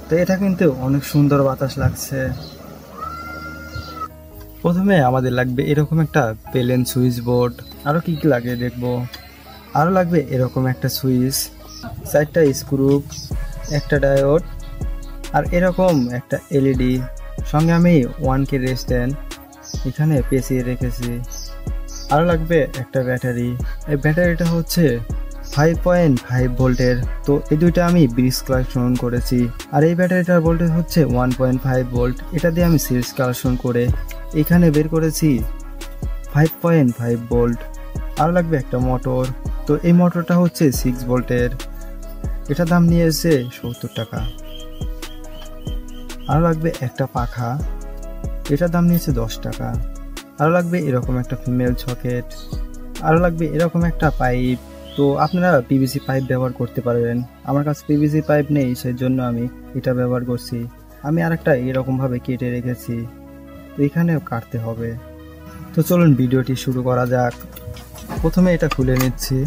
তো এটা কিন্তু অনেক সুন্দর বাতাস লাগছে। প্রথমে আমাদের লাগবে এরকম একটা প্লেন সুইচ বোর্ড, আরো কি কি লাগে দেখবো। আরো লাগবে এরকম একটা সুইচ, 4টা স্ক্রু, একটা ডায়োড, আর এরকম একটা এলইডি। সঙ্গে আমি 1K রেজিস্ট্যান্স এখানে পেঁচিয়ে রেখেছি। আরো লাগবে একটা ব্যাটারি। এই ব্যাটারিটা হচ্ছে 5.5 ভোল্টের। তো এই দুইটা আমি ব্রিজ কালেকশন করেছি। আর এই ব্যাটারিটার ভোল্টেজ হচ্ছে 1.5 ভোল্ট। এটা দিয়ে আমি সিরিজ কালেকশন করে এখানে বের করেছি 5.5 ভোল্ট। আরো লাগবে একটা মোটর। তো এই মোটরটা হচ্ছে 6 ভোল্টের। এটার দাম নিয়েছে 70 টাকা। আরো লাগবে একটা পাখা, এটার দাম নিয়েছে 10 টাকা। আরো লাগবে এরকম একটা ফিমেল সকেট। আরো লাগবে এরকম একটা পাইপ। তো আপনারা পিভিসি পাইপ ব্যবহার করতে পারবেন। আমার কাছে পিভিসি পাইপ নেই, সেই জন্য আমি এটা ব্যবহার করছি। আমি আরেকটা এরকম ভাবে কেটে রেখেছি, তো এখানেও কাটতে হবে। তো চলুন ভিডিওটি শুরু করা যাক। প্রথমে এটা খুলে নিচ্ছি।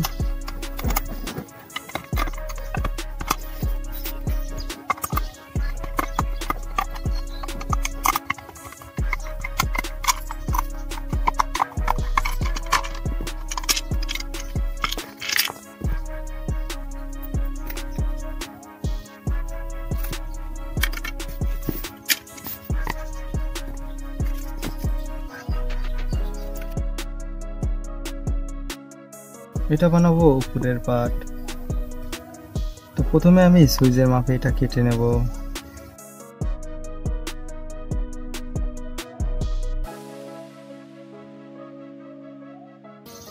এটা বানাবো উপরের পার্ট। তো প্রথমে আমি সুইচের মাপে এটা কেটে নেব।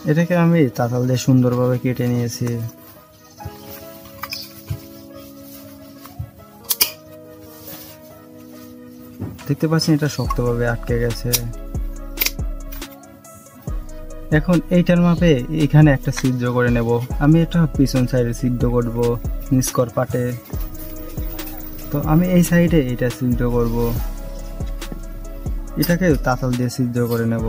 এটাকে আমি তাতাল দিয়ে সুন্দরভাবে কেটে নিয়েছি। দেখতে পাচ্ছেন এটা শক্তভাবে আটকে গেছে। এখন এইটার মাপে এখানে একটা ছিদ্র করে নেব। আমি এটা পিছন সাইডে ছিদ্র করব নিষ্কর পাটে। তো আমি এই সাইডে এটা ছিদ্র করব। এটাকে তাতাল দিয়ে ছিদ্র করে নেব।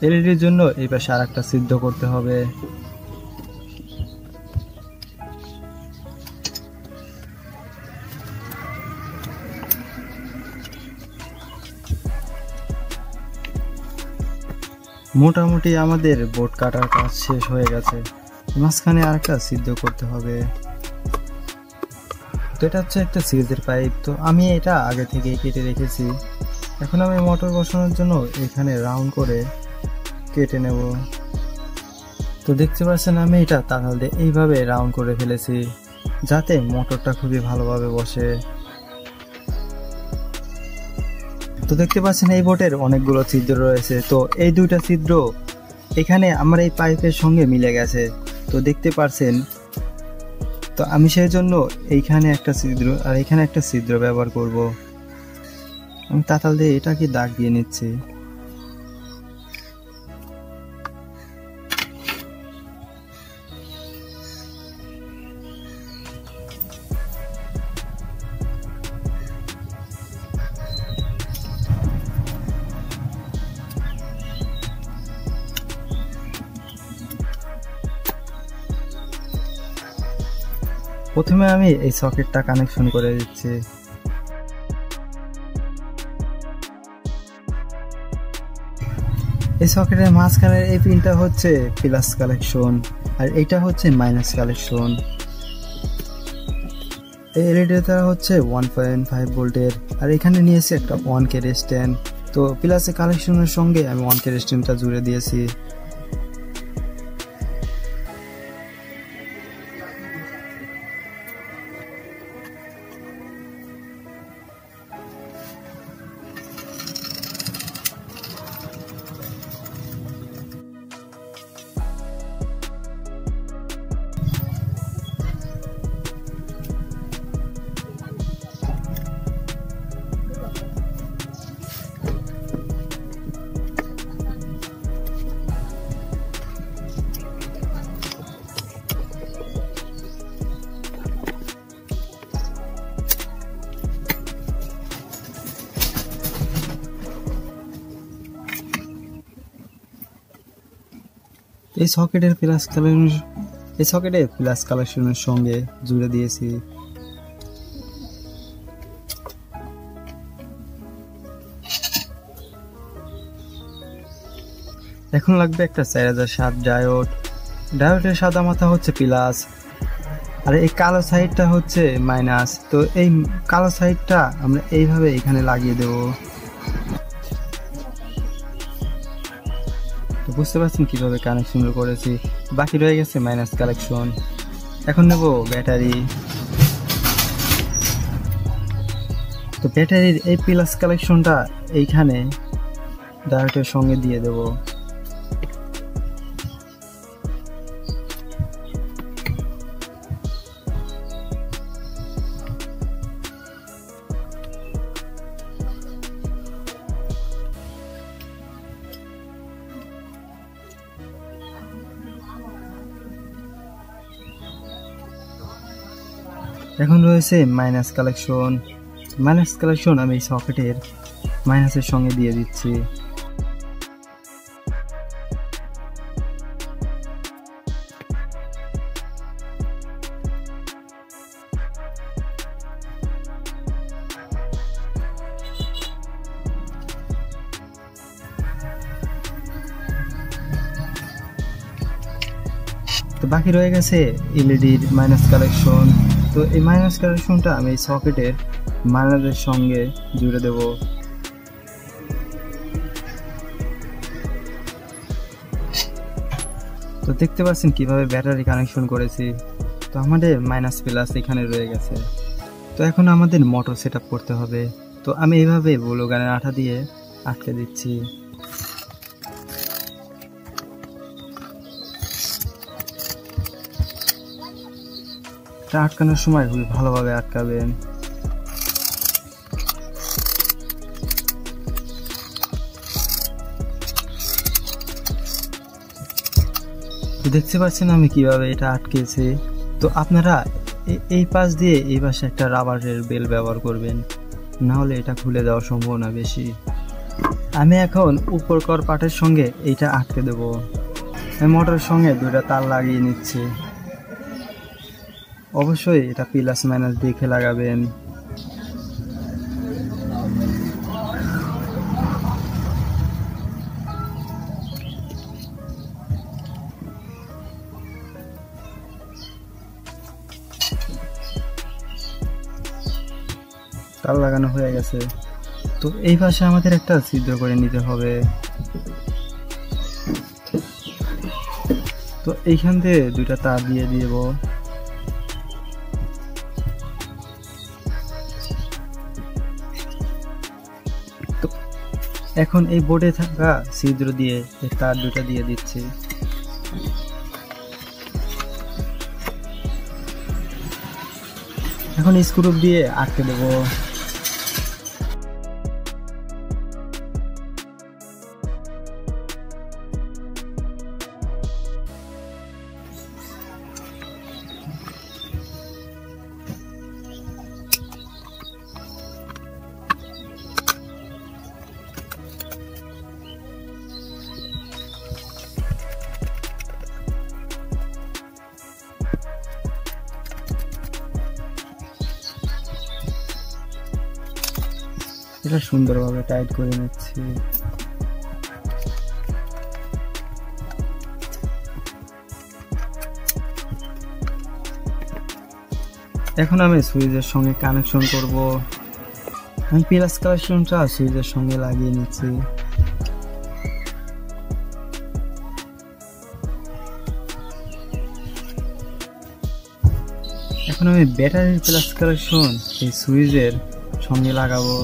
এলইডির জন্য এই পাশে আর একটা ছিদ্র করতে হবে। মোটামুটি আমাদের বোর্ড কাটার কাজ শেষ হয়ে গেছে। মাঝখানে আর একটা ছিদ্র করতে হবে। তো এটা হচ্ছে একটা সিরিজের পাইপ। তো আমি এটা আগে থেকে কেটে রেখেছি। এখন আমি মোটর বসানোর জন্য এখানে রাউন্ড করে কেটে নেব। তো দেখতে পাচ্ছেন আমি এটা তাতাল দিয়ে এইভাবে রাউন্ড করে ফেলেছি, যাতে মোটরটা খুবই ভালোভাবে বসে। তো দেখতে পাচ্ছেন এই বোর্ডের অনেকগুলো ছিদ্র রয়েছে। তো এই দুইটা ছিদ্র এখানে আমার এই পাইপের সঙ্গে মিলে গেছে, তো দেখতে পাচ্ছেন। তো আমি সেই জন্য এইখানে একটা ছিদ্র আর এখানে একটা ছিদ্র ব্যবহার করব। আমি তাতাল দিয়ে এটাকে দাগ দিয়ে নিচ্ছি। প্রথমে আমি এই সকেটটা কানেকশন করে দিচ্ছি। এই সকেটের মাঝখানের এই পিনটা হচ্ছে প্লাস কালেকশন, আর এটা হচ্ছে মাইনাস কালেকশন। এই এলইডিটা হচ্ছে 1.5 ভোল্টের, আর এখানে নিয়েছি একটা 1K রেজিস্ট্যান্স। তো প্লাসের কালেকশনের সঙ্গে আমি 1K রেজিস্ট্যান্সটা জুড়ে দিয়েছি। এই সকেটে প্লাস কালেকশনের সঙ্গে জুড়ে দিয়েছি। এখন লাগবে একটা 4007 ডায়োডের সাদা মাথা হচ্ছে প্লাস, আর এই কালো সাইডটা হচ্ছে মাইনাস। তো এই কালো সাইডটা আমরা এইভাবে এখানে লাগিয়ে দেব। তো বুঝতে পারছেন কিভাবে কানেকশন করেছি। বাকি রয়ে গেছে মাইনাস কালেকশন। এখন নেব ব্যাটারি। তো ব্যাটারির এই প্লাস কালেকশনটা এইখানে ডায়োডের সঙ্গে দিয়ে দেব। এখন রয়েছে মাইনাস কালেকশন আমি এই সকেটের মাইনাসের সঙ্গে দিয়ে দিচ্ছি। তো বাকি রয়ে গেছে এলইডির মাইনাস কালেকশন। তো এই মাইনাস কালেকশনটা আমি এই সকেটের মাইনাসের সঙ্গে জুড়ে দেব। তো দেখতে পাচ্ছেন কিভাবে ব্যাটারি কানেকশন করেছি। তো আমাদের মাইনাস প্লাস এখানে রয়ে গেছে। তো এখন আমাদের মোটর সেটআপ করতে হবে। তো আমি এইভাবে ব্লু গানের আঠা দিয়ে আটকে দিচ্ছি। আটকানোর সময় খুবই ভালোভাবে আটকাবেন। তো দেখতে পাচ্ছেন আমি কিভাবে এটা আটকেছি। তো আপনারা এই পাশ দিয়ে এই পাশে একটা রাবারের বেল ব্যবহার করবেন, না হলে এটা খুলে দেওয়ার সম্ভাবনা বেশি। আমি এখন উপরকর পাটের সঙ্গে এইটা আটকে দেব। আমি মোটরের সঙ্গে দুইটা তার লাগিয়ে নিচ্ছি। অবশ্যই এটা প্লাস মাইনাস দেখে লাগাবেন। তার লাগানো হয়ে গেছে। তো এই পাশে আমাদের একটা ছিদ্র করে নিতে হবে। তো এইখান থেকে দুইটা তার দিয়ে দিব। এখন এই বোর্ডে থাকা ছিদ্র দিয়ে এই তার দুটা দিয়ে দিচ্ছি। এখন স্ক্রু দিয়ে আটকে দেব। এটা সুন্দরভাবে টাইট করে নিচ্ছি। এখন আমি সুইচের সঙ্গে কানেকশন করব। আমি প্লাস কানেকশনটা সুইচের সঙ্গে লাগিয়ে নিচ্ছি। এখন আমি ব্যাটারির প্লাস কানেকশন এই সুইচের সঙ্গে লাগাবো।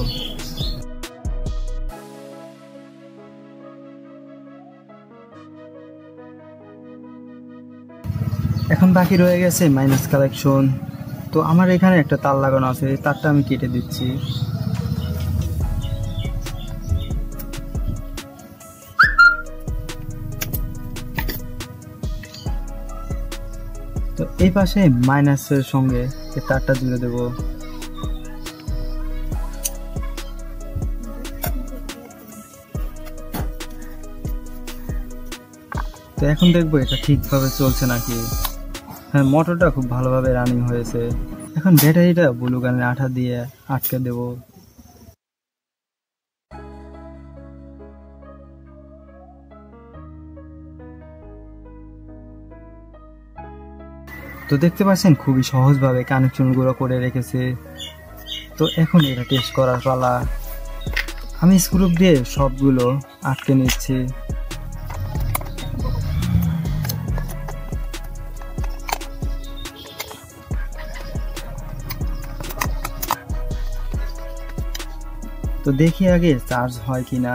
এখন বাকি রয়ে গেছে মাইনাস কালেকশন। তো আমার এখানে একটা তার লাগানো আছে, এই তারটা আমি কেটে দিচ্ছি। তো এই পাশে মাইনাসের সঙ্গে এই তারটা জুড়ে দেব। তো এখন দেখবো এটা ঠিকভাবে চলছে নাকি। হ্যাঁ, মোটরটা খুব ভালোভাবে রানিং হয়েছে। এখন ব্যাটারিটা ব্লু গানের আঠা দিয়ে আটকে দেব। তো দেখতে পাচ্ছেন খুবই সহজভাবে কানেকশনগুলো করে রেখেছে। তো এখন এটা টেস্ট করার পালা। আমি স্ক্রু দিয়ে সবগুলো আটকে নিচ্ছি। তো দেখি আগে চার্জ হয় কিনা।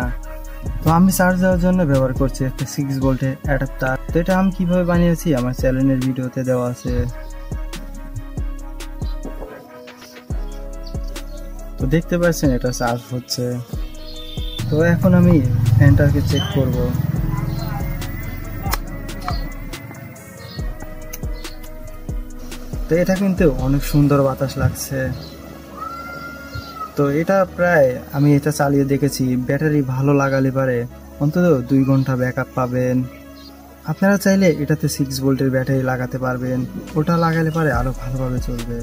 তো আমি চার্জ দেওয়ার জন্য ব্যবহার করছি একটা 6 ভোল্টের অ্যাডাপ্টার। তো এটা আমি কিভাবে বানিয়েছি আমার চ্যানেলের ভিডিওতে দেওয়া আছে। তো দেখতে পাচ্ছেন এটা চার্জ হচ্ছে। তো এখন আমি ফ্যানটাকে চেক করব। তো এটা কিন্তু অনেক সুন্দর বাতাস লাগছে। তো এটা প্রায় আমি এটা চালিয়ে দেখেছি, ব্যাটারি ভালো লাগালে পারে অন্তত 2 ঘন্টা ব্যাকআপ পাবেন। আপনারা চাইলে এটাতে 6 ভোল্টের ব্যাটারি লাগাতে পারবেন, ওটা লাগালে পারে আরো ভালোভাবে চলবে।